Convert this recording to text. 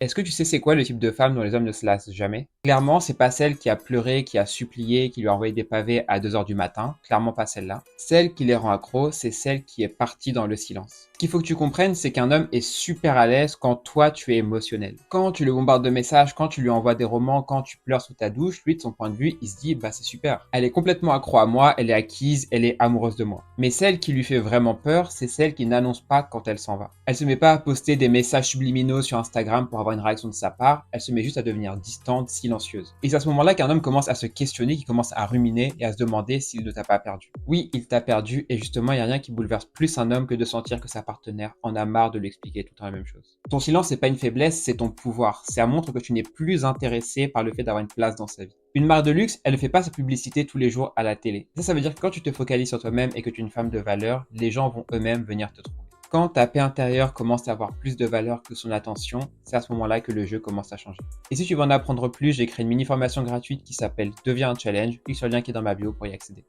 Est-ce que tu sais c'est quoi le type de femme dont les hommes ne se lassent jamais? Clairement, c'est pas celle qui a pleuré, qui a supplié, qui lui a envoyé des pavés à 2 heures du matin. Clairement pas celle-là. Celle qui les rend accros, c'est celle qui est partie dans le silence. Ce qu'il faut que tu comprennes, c'est qu'un homme est super à l'aise quand toi tu es émotionnel. Quand tu le bombardes de messages, quand tu lui envoies des romans, quand tu pleures sous ta douche, lui de son point de vue, il se dit bah c'est super. Elle est complètement accro à moi, elle est acquise, elle est amoureuse de moi. Mais celle qui lui fait vraiment peur, c'est celle qui n'annonce pas quand elle s'en va. Elle se met pas à poster des messages subliminaux sur Instagram pour avoir une réaction de sa part, elle se met juste à devenir distante, silencieuse. Et c'est à ce moment-là qu'un homme commence à se questionner, qu'il commence à ruminer et à se demander s'il ne t'a pas perdu. Oui, il t'a perdu et justement, il n'y a rien qui bouleverse plus un homme que de sentir que sa partenaire en a marre de lui expliquer tout le temps la même chose. Ton silence, c'est pas une faiblesse, c'est ton pouvoir. Ça montre que tu n'es plus intéressé par le fait d'avoir une place dans sa vie. Une marque de luxe, elle ne fait pas sa publicité tous les jours à la télé. Ça veut dire que quand tu te focalises sur toi-même et que tu es une femme de valeur, les gens vont eux-mêmes venir te trouver. Quand ta paix intérieure commence à avoir plus de valeur que son attention, c'est à ce moment-là que le jeu commence à changer. Et si tu veux en apprendre plus, j'ai créé une mini formation gratuite qui s'appelle Deviens un challenge. Clique sur le lien qui est dans ma bio pour y accéder.